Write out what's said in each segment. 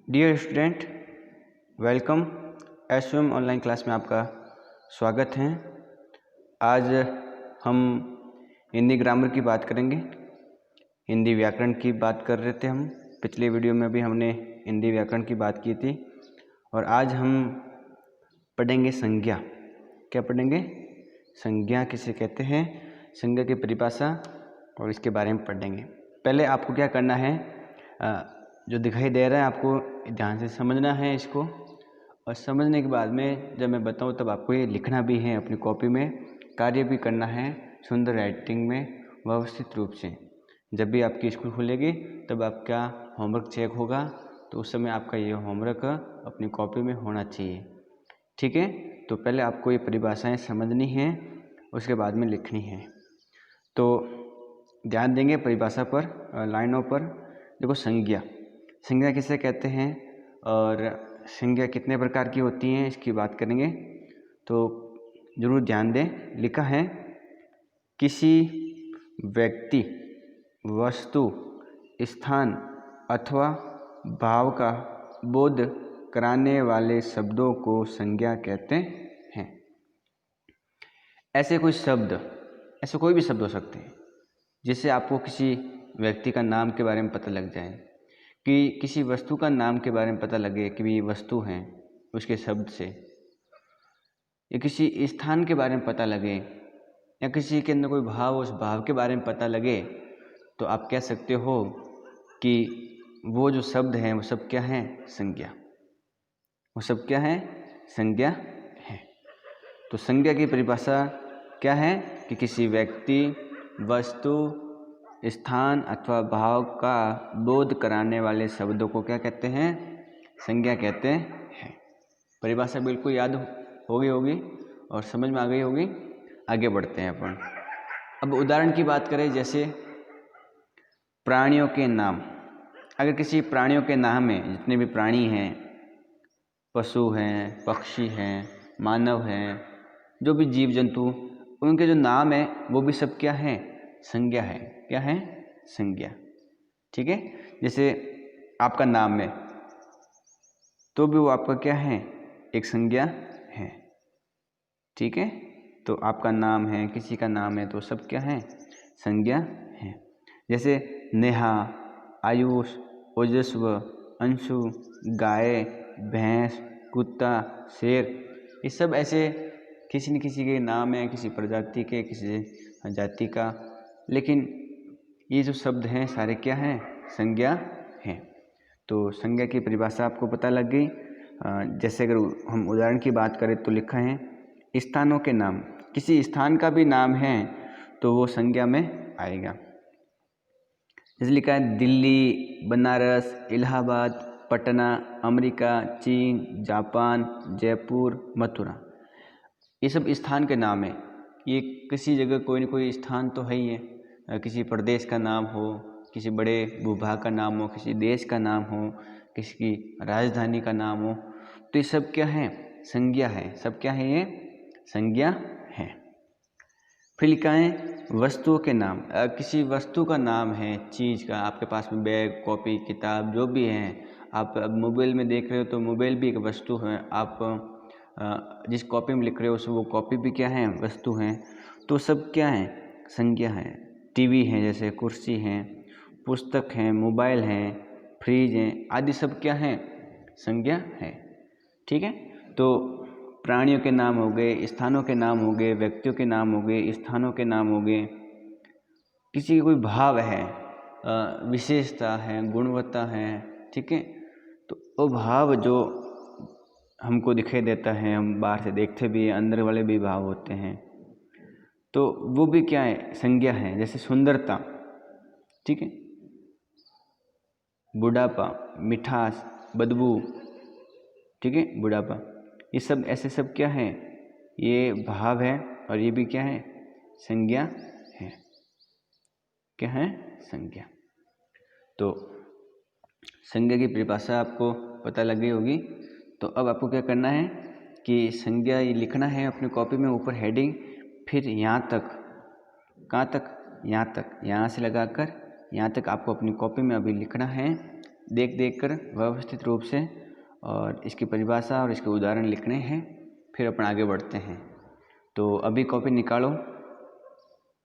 Dear student, welcome. SVM online class में आपका स्वागत है। आज हम हिंदी ग्रामर की बात करेंगे। हिंदी व्याकरण की बात कर रहे थे हम। पिछले वीडियो में भी हमने हिंदी व्याकरण की बात की थी और आज हम पढ़ेंगे संज्ञा। क्या पढ़ेंगे? संज्ञा किसे कहते हैं, संज्ञा की परिभाषा और इसके बारे में पढ़ेंगे। पहले आपको क्या करना है, जो दिखाई दे रहा है आपको ध्यान से समझना है इसको, और समझने के बाद में जब मैं बताऊं तब आपको ये लिखना भी है अपनी कॉपी में, कार्य भी करना है सुंदर राइटिंग में व्यवस्थित रूप से। जब भी आपकी स्कूल खुलेगी तब आपका होमवर्क चेक होगा, तो उस समय आपका ये होमवर्क अपनी कॉपी में होना चाहिए। ठीक है, तो पहले आपको ये परिभाषाएं समझनी है, उसके बाद में लिखनी है। तो ध्यान देंगे परिभाषा पर, लाइनों पर। देखो, संज्ञा संज्ञा किसे कहते हैं और संज्ञा कितने प्रकार की होती हैं इसकी बात करेंगे, तो ज़रूर ध्यान दें। लिखा है, किसी व्यक्ति, वस्तु, स्थान अथवा भाव का बोध कराने वाले शब्दों को संज्ञा कहते हैं। ऐसे कोई भी शब्द हो सकते हैं जिससे आपको किसी व्यक्ति का नाम के बारे में पता लग जाए, कि किसी वस्तु का नाम के बारे में पता लगे कि ये वस्तु है उसके शब्द से, या किसी स्थान के बारे में पता लगे, या किसी के अंदर कोई भाव, उस भाव के बारे में पता लगे, तो आप कह सकते हो कि वो जो शब्द हैं वो सब क्या हैं? संज्ञा। वो सब क्या है? संज्ञा है। तो संज्ञा की परिभाषा क्या है कि किसी व्यक्ति, वस्तु, स्थान अथवा भाव का बोध कराने वाले शब्दों को क्या कहते हैं? संज्ञा कहते हैं। परिभाषा बिल्कुल याद हो गई होगी और समझ में आ गई होगी। आगे बढ़ते हैं अपन। अब उदाहरण की बात करें, जैसे प्राणियों के नाम। अगर किसी प्राणियों के नाम में, जितने भी प्राणी हैं, पशु हैं, पक्षी हैं, मानव हैं, जो भी जीव जंतु, उनके जो नाम है वो भी सब क्या है? संज्ञा है। क्या है? संज्ञा। ठीक है, जैसे आपका नाम है तो भी वो आपका क्या है? एक संज्ञा है। ठीक है, तो आपका नाम है, किसी का नाम है, तो सब क्या है? संज्ञा है। जैसे नेहा, आयुष, ओजस्व, अंशु, गाय, भैंस, कुत्ता, शेर, ये सब ऐसे किसी न किसी के नाम है, किसी प्रजाति के, किसी जाति का। लेकिन ये जो शब्द हैं सारे क्या हैं? संज्ञा हैं। तो संज्ञा की परिभाषा आपको पता लग गई। जैसे अगर हम उदाहरण की बात करें तो लिखा है, स्थानों के नाम। किसी स्थान का भी नाम है तो वो संज्ञा में आएगा। जैसे लिखा है, दिल्ली, बनारस, इलाहाबाद, पटना, अमेरिका, चीन, जापान, जयपुर, मथुरा, ये सब स्थान के नाम है। ये किसी जगह कोई न कोई स्थान तो है ही है। किसी प्रदेश का नाम हो, किसी बड़े भूभाग का नाम हो, किसी देश का नाम हो, किसी की राजधानी का नाम हो, तो ये सब क्या है? संज्ञा है। सब क्या है? ये संज्ञा है। फिर लिखा है, वस्तुओं के नाम। किसी वस्तु का नाम है, चीज़ का, आपके पास में बैग, कॉपी, किताब जो भी है, आप मोबाइल में देख रहे हो तो मोबाइल भी एक वस्तु है। आप जिस कॉपी में लिख रहे हो वो कॉपी भी क्या है? वस्तु हैं। तो सब क्या है? संज्ञा है। टीवी है, जैसे कुर्सी है, पुस्तक है, मोबाइल है, फ्रिज है, आदि सब क्या है? संज्ञा है। ठीक है, तो प्राणियों के नाम हो गए, स्थानों के नाम हो गए, व्यक्तियों के नाम हो गए, स्थानों के नाम हो गए। किसी का कोई भाव है, विशेषता है, गुणवत्ता है। ठीक है, तो वो भाव जो हमको दिखाई देता है, हम बाहर से देखते भी हैं, अंदर वाले भी भाव होते हैं, तो वो भी क्या है? संज्ञा है। जैसे सुंदरता, ठीक है, बुढ़ापा, मिठास, बदबू, ठीक है, बुढ़ापा, ये सब ऐसे सब क्या है? ये भाव है और ये भी क्या है? संज्ञा है। क्या है? संज्ञा। तो संज्ञा की परिभाषा आपको पता लग गई होगी। तो अब आपको क्या करना है कि संज्ञा ये लिखना है अपनी कॉपी में, ऊपर हेडिंग, फिर यहाँ तक। कहाँ तक? यहाँ तक। यहाँ से लगाकर यहाँ तक आपको अपनी कॉपी में अभी लिखना है। देख देख कर व्यवस्थित रूप से और इसकी परिभाषा और इसके उदाहरण लिखने हैं, फिर अपन आगे बढ़ते हैं। तो अभी कॉपी निकालो।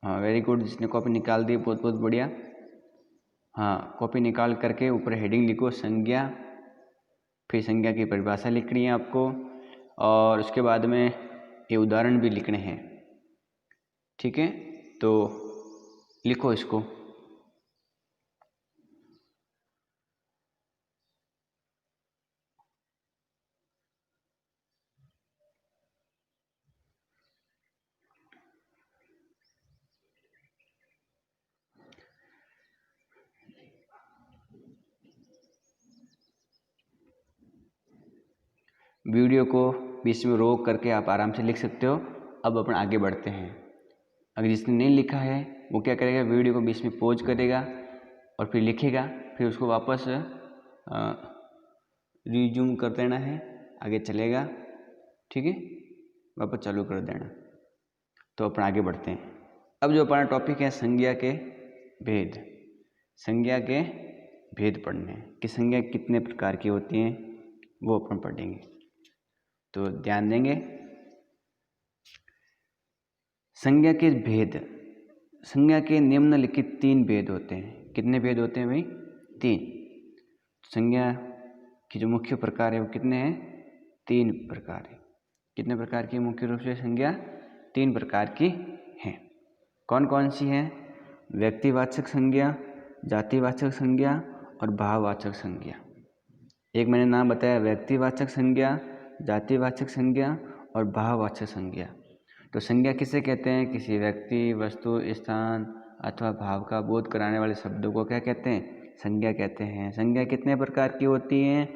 हाँ, वेरी गुड, जिसने कॉपी निकाल दी बहुत बहुत बढ़िया। हाँ, कॉपी निकाल करके ऊपर हेडिंग लिखो संज्ञा, फिर संज्ञा की परिभाषा लिखनी है आपको और उसके बाद में ये उदाहरण भी लिखने हैं। ठीक है, तो लिखो इसको। वीडियो को बीच में रोक करके आप आराम से लिख सकते हो। अब अपन आगे बढ़ते हैं। अगर जिसने नहीं लिखा है वो क्या करेगा, वीडियो को बीच में पॉज करेगा और फिर लिखेगा, फिर उसको वापस रिज्यूम कर देना है, आगे चलेगा। ठीक है, वापस चालू कर देना। तो अपन आगे बढ़ते हैं। अब जो अपना टॉपिक है संज्ञा के भेद। संज्ञा के भेद पढ़ने हैं कि संज्ञा कितने प्रकार की होती हैं, वो अपन पढ़ेंगे। तो ध्यान देंगे। संज्ञा के भेद। संज्ञा के निम्नलिखित 3 भेद होते हैं। कितने भेद होते हैं भाई? 3। संज्ञा की जो मुख्य प्रकार है वो कितने हैं? 3 प्रकार है। कितने प्रकार की मुख्य रूप से संज्ञा? 3 प्रकार की हैं। कौन कौन सी हैं? व्यक्तिवाचक संज्ञा, जातिवाचक संज्ञा और भाववाचक संज्ञा। एक मैंने नाम बताया, व्यक्तिवाचक संज्ञा, जातिवाचक संज्ञा और भाववाचक संज्ञा। तो संज्ञा किसे कहते हैं? किसी व्यक्ति, वस्तु, स्थान अथवा भाव का बोध कराने वाले शब्दों को क्या कहते हैं? संज्ञा कहते हैं। संज्ञा कितने प्रकार की होती हैं?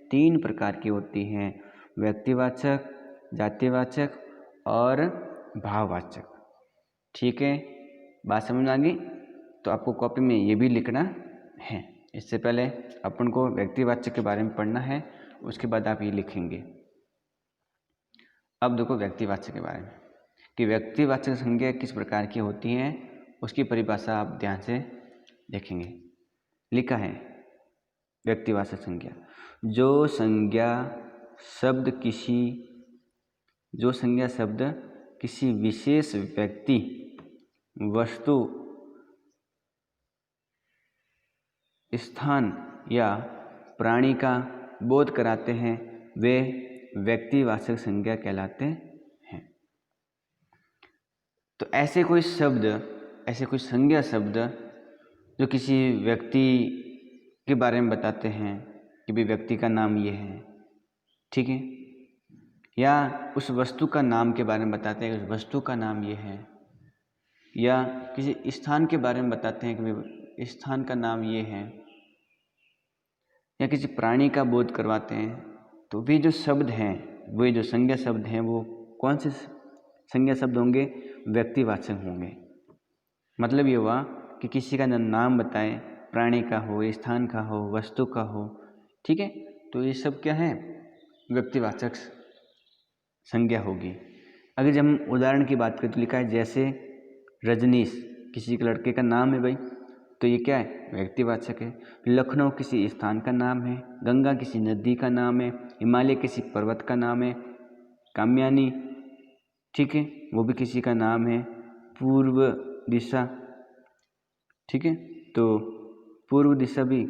3 प्रकार की होती हैं, व्यक्तिवाचक, जातिवाचक और भाववाचक। ठीक है, बात समझ में आ गई? तो आपको कॉपी में ये भी लिखना है। इससे पहले अपन को व्यक्तिवाचक के बारे में पढ़ना है, उसके बाद आप ये लिखेंगे। अब देखो व्यक्तिवाचक के बारे में कि व्यक्तिवाचक संज्ञा किस प्रकार की होती हैं, उसकी परिभाषा आप ध्यान से देखेंगे। लिखा है व्यक्तिवाचक संज्ञा, जो संज्ञा शब्द किसी विशेष व्यक्ति, वस्तु, स्थान या प्राणी का बोध कराते हैं, वे व्यक्तिवाचक संज्ञा कहलाते हैं। तो ऐसे कोई संज्ञा शब्द जो किसी व्यक्ति के बारे में बताते हैं कि भी व्यक्ति का नाम ये है, ठीक है, या उस वस्तु का नाम के बारे में बताते हैं कि उस वस्तु का नाम ये है, या किसी स्थान के बारे में बताते हैं कि भी स्थान का नाम ये है, या किसी प्राणी का बोध करवाते हैं, तो वे जो शब्द हैं, वे जो संज्ञा शब्द हैं, वो कौन से संज्ञा शब्द होंगे? व्यक्तिवाचक होंगे। मतलब ये हुआ कि किसी का नाम बताएं, प्राणी का हो, स्थान का हो, वस्तु का हो, ठीक है, तो ये सब क्या है? व्यक्तिवाचक संज्ञा होगी। अगर जब हम उदाहरण की बात करें तो लिखा है जैसे रजनीश, किसी के लड़के का नाम है भाई, तो ये क्या है? व्यक्तिवाचक है। लखनऊ किसी स्थान का नाम है, गंगा किसी नदी का नाम है, हिमालय किसी पर्वत का नाम है, काम्यानी, ठीक है, वो भी किसी का नाम है, पूर्व दिशा, ठीक है, तो पूर्व दिशा भी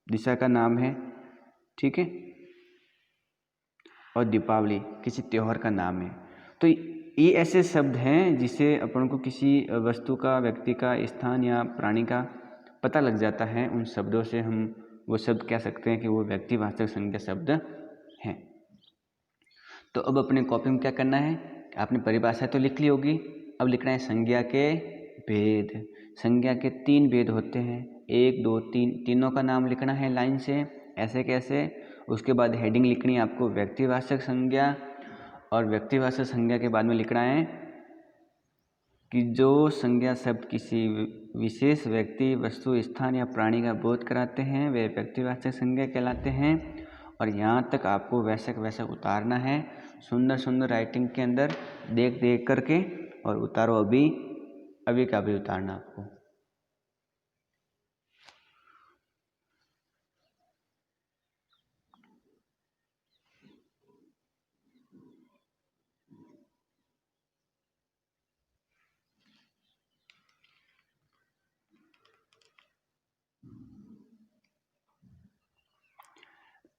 दिशा का नाम है, ठीक है, और दीपावली किसी त्योहार का नाम है। तो ये ऐसे शब्द हैं जिसे अपन को किसी वस्तु का, व्यक्ति का, स्थान या प्राणी का पता लग जाता है। उन शब्दों से हम वो शब्द कह सकते हैं कि वो व्यक्तिवाचक संज्ञा शब्द हैं। तो अब अपने कॉपी में क्या करना है? आपने परिभाषा तो लिख ली होगी, अब लिखना है संज्ञा के भेद। संज्ञा के 3 भेद होते हैं, 1, 2, 3, तीनों का नाम लिखना है लाइन से, ऐसे कैसे। उसके बाद हेडिंग लिखनी है आपको व्यक्तिवाचक संज्ञा, और व्यक्तिवाचक संज्ञा के बाद में लिखना है कि जो संज्ञा शब्द किसी विशेष व्यक्ति, वस्तु, स्थान या प्राणी का बोध कराते हैं, वे व्यक्तिवाचक संज्ञा कहलाते हैं। और यहाँ तक आपको वैसे का वैसा उतारना है, सुंदर सुंदर राइटिंग के अंदर देख देख करके, और उतारो अभी का अभी उतारना आपको।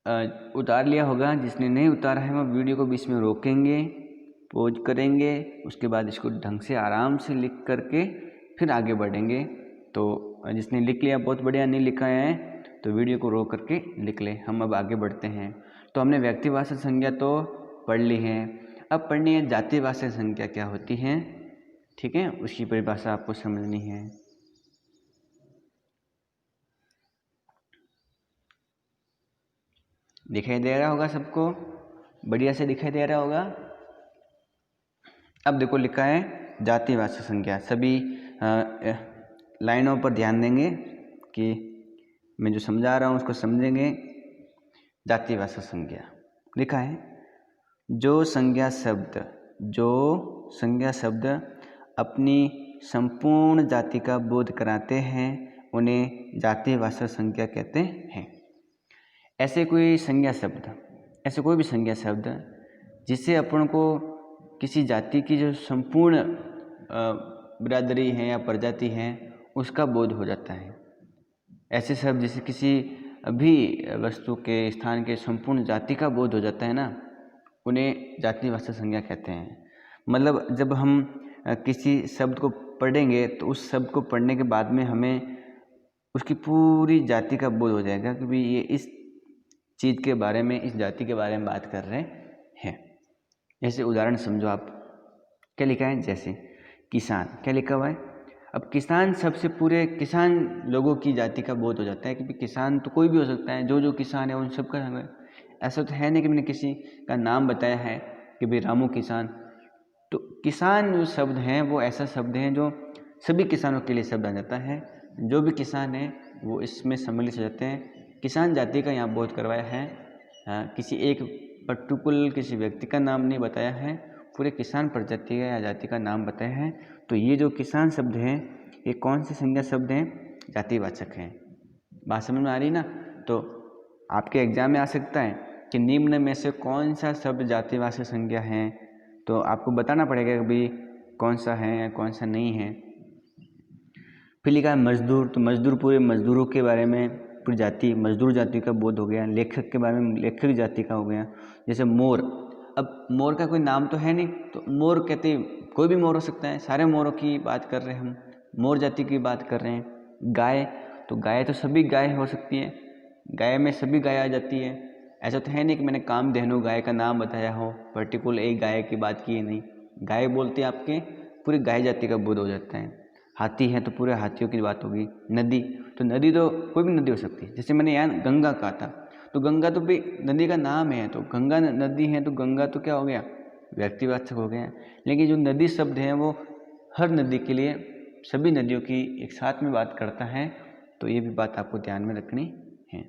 उतार लिया होगा। जिसने नहीं उतारा है वो वीडियो को बीच में रोकेंगे, पॉज करेंगे, उसके बाद इसको ढंग से आराम से लिख करके फिर आगे बढ़ेंगे। तो जिसने लिख लिया बहुत बढ़िया, नहीं लिखा है तो वीडियो को रोक करके लिख ले। हम अब आगे बढ़ते हैं। तो हमने व्यक्तिवाचक संज्ञा तो पढ़ ली है, अब पढ़नी है जातिवाचक संज्ञा क्या होती है। ठीक है, उसकी परिभाषा आपको समझनी है। दिखाई दे रहा होगा सबको, बढ़िया से दिखाई दे रहा होगा। अब देखो लिखा है जातिवाचक संज्ञा। सभी लाइनों पर ध्यान देंगे कि मैं जो समझा रहा हूँ उसको समझेंगे। जातिवाचक संज्ञा लिखा है, जो संज्ञा शब्द अपनी संपूर्ण जाति का बोध कराते हैं उन्हें जातिवाचक संज्ञा कहते हैं। ऐसे कोई भी संज्ञा शब्द जिससे अपन को किसी जाति की जो संपूर्ण बिरादरी है या प्रजाति है उसका बोध हो जाता है। ऐसे शब्द जैसे किसी भी वस्तु के स्थान के संपूर्ण जाति का बोध हो जाता है ना, उन्हें जातिवाचक संज्ञा कहते हैं। मतलब जब हम किसी शब्द को पढ़ेंगे तो उस शब्द को पढ़ने के बाद में हमें उसकी पूरी जाति का बोध हो जाएगा कि भाई ये इस चीज़ के बारे में, इस जाति के बारे में बात कर रहे हैं। जैसे उदाहरण समझो आप, क्या लिखा है, जैसे किसान, क्या लिखा हुआ है। अब किसान सबसे पूरे किसान लोगों की जाति का बोध हो जाता है कि भाई किसान तो कोई भी हो सकता है, जो किसान है उन सब का। ऐसा तो है नहीं कि मैंने किसी का नाम बताया है कि भाई रामू किसान। तो किसान जो शब्द हैं वो ऐसा शब्द है जो सभी किसानों के लिए शब्द आ जाता है। जो भी किसान है वो इसमें सम्मिलित हो जाते हैं। किसान जाति का यहाँ बोध करवाया है, किसी एक पर्टिकुलर किसी व्यक्ति का नाम नहीं बताया है, पूरे किसान प्रजाति का या जाति का नाम बताया है। तो ये जो किसान शब्द हैं ये कौन से संज्ञा शब्द हैं, जातिवाचक हैं। बात समझ में आ रही ना। तो आपके एग्जाम में आ सकता है कि निम्न में से कौन सा शब्द जातिवाचक संज्ञा है, तो आपको बताना पड़ेगा कि भाई कौन सा है या कौन सा नहीं है। फिर लिखा है मजदूर, तो मजदूर पूरे मजदूरों के बारे में, पूरी जाति मजदूर जाति का बोध हो गया। लेखक के बारे में लेखक जाति का हो गया। जैसे मोर, अब मोर का कोई नाम तो है नहीं, तो मोर कहते कोई भी मोर हो सकता है। सारे मोरों की बात कर रहे हैं हम, मोर जाति की बात कर रहे हैं। गाय, तो गाय तो सभी गाय हो सकती है, गाय में सभी गाय आ जाती है। ऐसा तो है नहीं कि मैंने कामधेनु गाय का नाम बताया हो, पर्टिकुलर एक गाय की बात की है, नहीं। गाय बोलते आपके पूरी गाय जाति का बोध हो जाता है। हाथी है तो पूरे हाथियों की बात होगी। नदी, तो नदी तो कोई भी नदी हो सकती है। जैसे मैंने यहाँ गंगा कहा था, तो गंगा तो भी नदी का नाम है, तो गंगा नदी है तो गंगा तो क्या हो गया, व्यक्तिवाचक हो गया। लेकिन जो नदी शब्द है वो हर नदी के लिए, सभी नदियों की एक साथ में बात करता है। तो ये भी बात आपको ध्यान में रखनी है।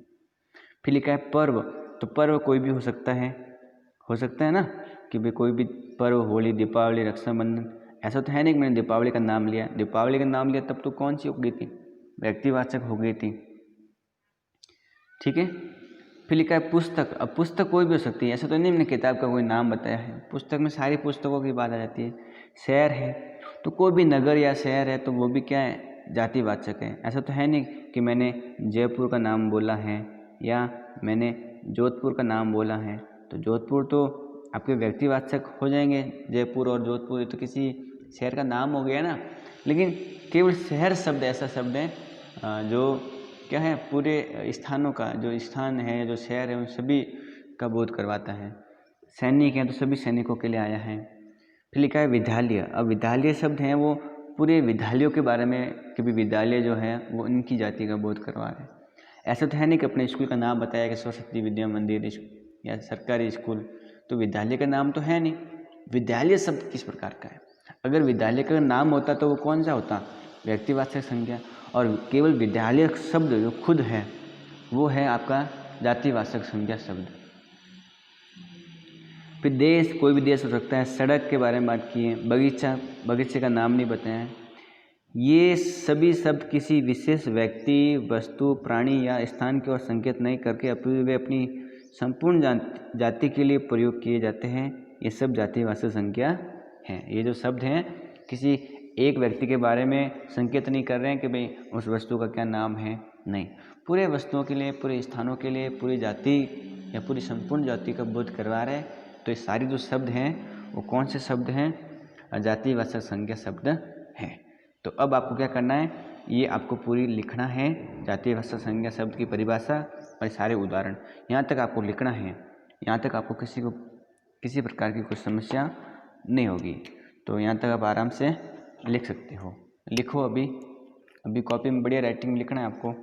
फिर लिखा है पर्व, तो पर्व कोई भी हो सकता है ना, कि भाई कोई भी पर्व, होली, दीपावली, रक्षाबंधन। ऐसा तो है नहीं कि मैंने दीपावली का नाम लिया, दीपावली का नाम लिया तब तो कौन सी हो गई थी, व्यक्तिवाचक हो गई थी। ठीक है। फिर लिखा है पुस्तक, अब पुस्तक कोई भी हो सकती है। ऐसा तो नहीं मैंने किताब का कोई नाम बताया है, पुस्तक में सारी पुस्तकों की बात आ जाती है। शहर है, तो कोई भी नगर या शहर है तो वो भी क्या है, जातिवाचक है। ऐसा तो है नहीं कि मैंने जयपुर का नाम बोला है या मैंने जोधपुर का नाम बोला है, तो जोधपुर तो आपके व्यक्तिवाचक हो जाएंगे। जयपुर और जोधपुर ये तो किसी शहर का नाम हो गया ना। लेकिन केवल शहर शब्द ऐसा शब्द है जो क्या है, पूरे स्थानों का, जो स्थान है, जो शहर है, उन सभी का बोध करवाता है। सैनिक हैं तो सभी सैनिकों के लिए आया है। फिर लिखा है विद्यालय, अब विद्यालय शब्द हैं वो पूरे विद्यालयों के बारे में, कि भी विद्यालय जो है वो इनकी जाति का बोध करवा रहे हैं। ऐसा तो है नहीं कि अपने स्कूल का नाम बताया कि सरस्वती विद्या मंदिर या सरकारी स्कूल, तो विद्यालय का नाम तो है नहीं। विद्यालय शब्द किस प्रकार का है, अगर विद्यालय का नाम होता तो वो कौन सा होता, व्यक्तिवाचक संज्ञा। और केवल विद्यालय शब्द जो खुद है वो है आपका जातिवाचक संज्ञा शब्द। फिर देश, कोई भी देश हो सकता है। सड़क के बारे में बात की है। बगीचा, बगीचे का नाम नहीं बताया। ये सभी शब्द किसी विशेष व्यक्ति, वस्तु, प्राणी या स्थान की ओर संकेत नहीं करके वे अपनी संपूर्ण जाति के लिए प्रयोग किए जाते हैं। ये सब जातिवाचक संज्ञा हैं। ये जो शब्द हैं किसी एक व्यक्ति के बारे में संकेत नहीं कर रहे हैं कि भाई उस वस्तु का क्या नाम है, नहीं, पूरे वस्तुओं के लिए, पूरे स्थानों के लिए, पूरी जाति या पूरी संपूर्ण जाति का बोध करवा रहा है। तो ये सारी जो शब्द हैं वो कौन से शब्द हैं? जातिवाचक संज्ञा शब्द हैं। तो अब आपको क्या करना है, ये आपको पूरी लिखना है, जातिवाचक संज्ञा शब्द की परिभाषा और सारे उदाहरण यहाँ तक आपको लिखना है। यहाँ तक आपको किसी प्रकार की कोई समस्या नहीं होगी। तो यहाँ तक आप आराम से लिख सकते हो। लिखो अभी कॉपी में बढ़िया राइटिंग में लिखना है आपको।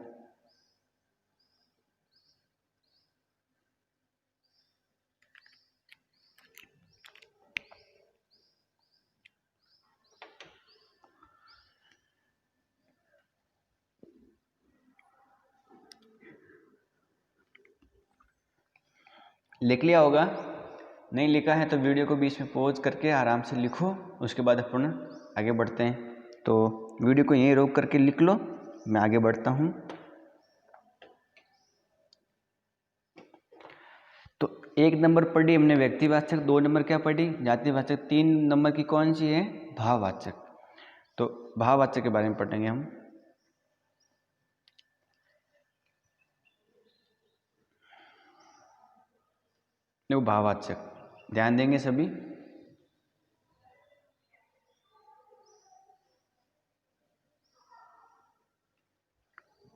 लिख लिया होगा, नहीं लिखा है तो वीडियो को बीच में पॉज करके आराम से लिखो, उसके बाद अपन आगे बढ़ते हैं। तो वीडियो को यहीं रोक करके लिख लो, मैं आगे बढ़ता हूँ। तो 1 नंबर पढ़ी हमने व्यक्तिवाचक, 2 नंबर क्या पढ़ी? जातिवाचक, 3 नंबर की कौन सी है? भाववाचक। तो भाववाचक के बारे में पढ़ेंगे हम। देखो भाववाचक ध्यान देंगे सभी।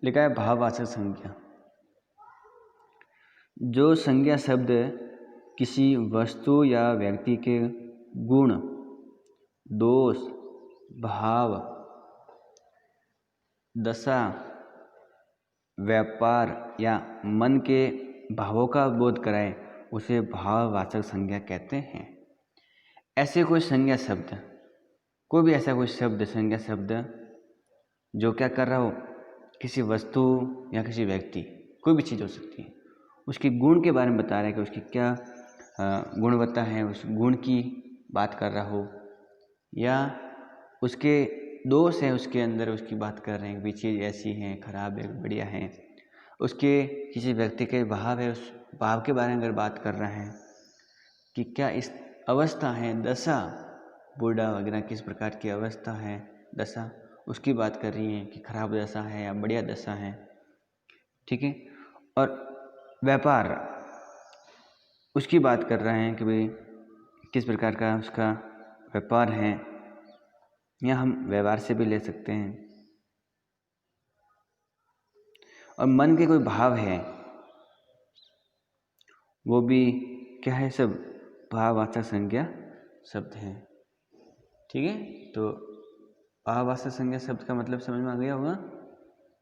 लिखा है भाववाचक संज्ञा, जो संज्ञा शब्द किसी वस्तु या व्यक्ति के गुण, दोष, भाव, दशा, व्यापार या मन के भावों का बोध कराए उसे भाववाचक संज्ञा कहते हैं। ऐसे कोई संज्ञा शब्द, कोई भी ऐसा कोई शब्द, संज्ञा शब्द जो क्या कर रहा हो, किसी वस्तु या किसी व्यक्ति, कोई भी चीज़ हो सकती है, उसके गुण के बारे में बता रहा है कि उसकी क्या गुणवत्ता है, उस गुण की बात कर रहा हो, या उसके दोष है उसके अंदर, उसकी बात कर रहे हैं कि चीज़ ऐसी है, खराब है, बढ़िया है। उसके किसी व्यक्ति के भाव है, उस भाव के बारे में अगर बात कर रहे हैं कि क्या इस अवस्था है, दशा, बूढ़ा वगैरह किस प्रकार की अवस्था है, दशा, उसकी बात कर रही हैं कि खराब दशा है या बढ़िया दशा है। ठीक है। और व्यापार, उसकी बात कर रहे हैं कि भाई किस प्रकार का उसका व्यापार है, या हम व्यवहार से भी ले सकते हैं। और मन के कोई भाव है, वो भी क्या है, सब भाववाचक संज्ञा शब्द हैं। ठीक है। तो भाववाचक संज्ञा शब्द का मतलब समझ में आ गया होगा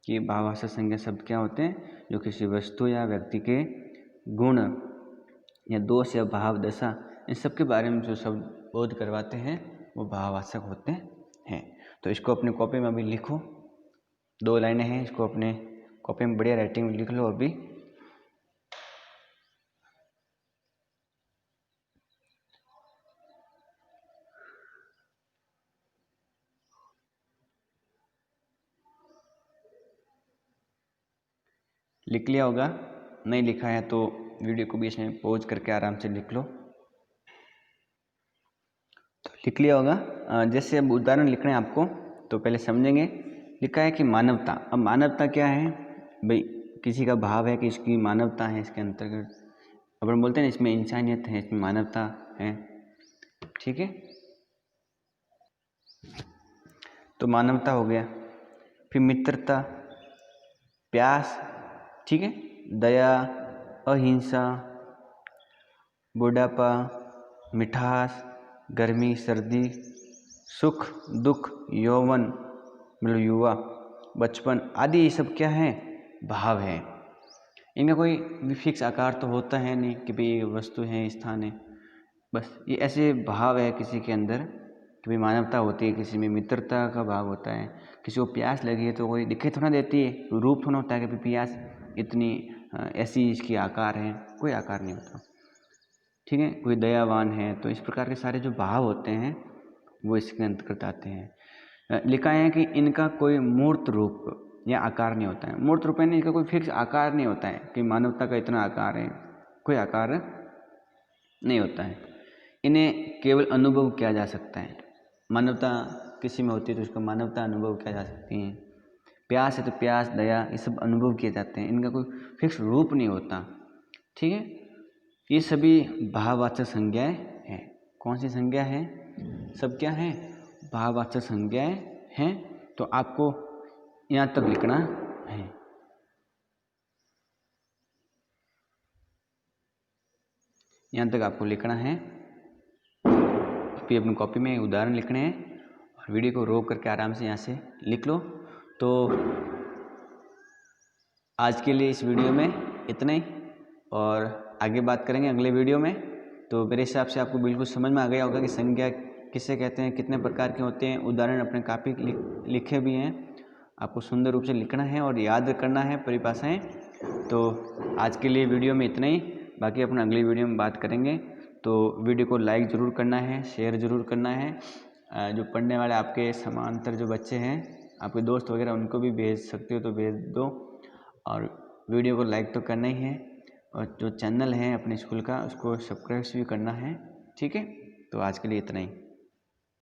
कि भाववाचक संज्ञा शब्द क्या होते हैं? जो किसी वस्तु या व्यक्ति के गुण या दोष या भाव, दशा, इन सब के बारे में जो शब्द बोध करवाते हैं वो भाववाचक होते हैं। तो इसको अपने कॉपी में अभी लिखो, 2 लाइनें हैं, इसको अपने कॉपी में बढ़िया राइटिंग में लिख लो अभी। लिख लिया होगा, नहीं लिखा है तो वीडियो को बीच में पॉज करके आराम से लिख लो। तो लिख लिया होगा। जैसे अब उदाहरण लिखना है आपको, तो पहले समझेंगे। लिखा है कि मानवता। अब मानवता क्या है भाई? किसी का भाव है कि इसकी मानवता है, इसके अंतर्गत अपन बोलते हैं इसमें इंसानियत है, इसमें मानवता है। ठीक है। तो मानवता हो गया। फिर मित्रता, प्यास, ठीक है, दया, अहिंसा, बुढ़ापा, मिठास, गर्मी, सर्दी, सुख, दुख, यौवन मतलब युवा, बचपन आदि, ये सब क्या है? भाव है। इनका कोई भी फिक्स आकार तो होता है नहीं कि भाई ये वस्तु है, स्थान है, बस ये ऐसे भाव है किसी के अंदर कि भाई मानवता होती है, किसी में मित्रता का भाव होता है। किसी को प्यास लगी है तो कोई दिखे थोड़ा देती है, रूप थोड़ा होता है कि प्यास इतनी ऐसी इसकी आकार है, कोई आकार नहीं होता। ठीक है। कोई दयावान है, तो इस प्रकार के सारे जो भाव होते हैं वो इसके अंतर्गत आते हैं। लिखा है कि इनका कोई मूर्त रूप या आकार नहीं होता है। मूर्त रूप यानी इसका कोई फिक्स आकार नहीं होता है कि मानवता का इतना आकार है, कोई आकार नहीं होता है। इन्हें केवल अनुभव किया जा सकता है। मानवता किसी में होती है तो उसका मानवता अनुभव किया जा सकती है। प्यास है तो प्यास, दया, ये सब अनुभव किए जाते हैं, इनका कोई फिक्स रूप नहीं होता। ठीक है। ये सभी भाववाचक संज्ञाएं हैं। कौन सी संज्ञा है? सब क्या हैं? भाववाचक संज्ञाएं हैं। तो आपको यहाँ तक लिखना है। यहाँ तक आपको लिखना है। अभी अपनी कॉपी में उदाहरण लिखने हैं और वीडियो को रोक करके आराम से यहाँ से लिख लो। तो आज के लिए इस वीडियो में इतना ही, और आगे बात करेंगे अगले वीडियो में। तो मेरे हिसाब से आपको बिल्कुल समझ में आ गया होगा कि संज्ञा किसे कहते हैं, कितने प्रकार के होते हैं। उदाहरण अपने काफ़ी लिखे भी हैं, आपको सुंदर रूप से लिखना है और याद करना है परिभाषाएं। तो आज के लिए वीडियो में इतना ही, बाकी अपना अगली वीडियो में बात करेंगे। तो वीडियो को लाइक ज़रूर करना है, शेयर ज़रूर करना है। जो पढ़ने वाले आपके समांतर जो बच्चे हैं, आपके दोस्त वगैरह, उनको भी भेज सकते हो तो भेज दो। और वीडियो को लाइक तो करना ही है, और जो चैनल है अपने स्कूल का उसको सब्सक्राइब भी करना है। ठीक है, तो आज के लिए इतना ही।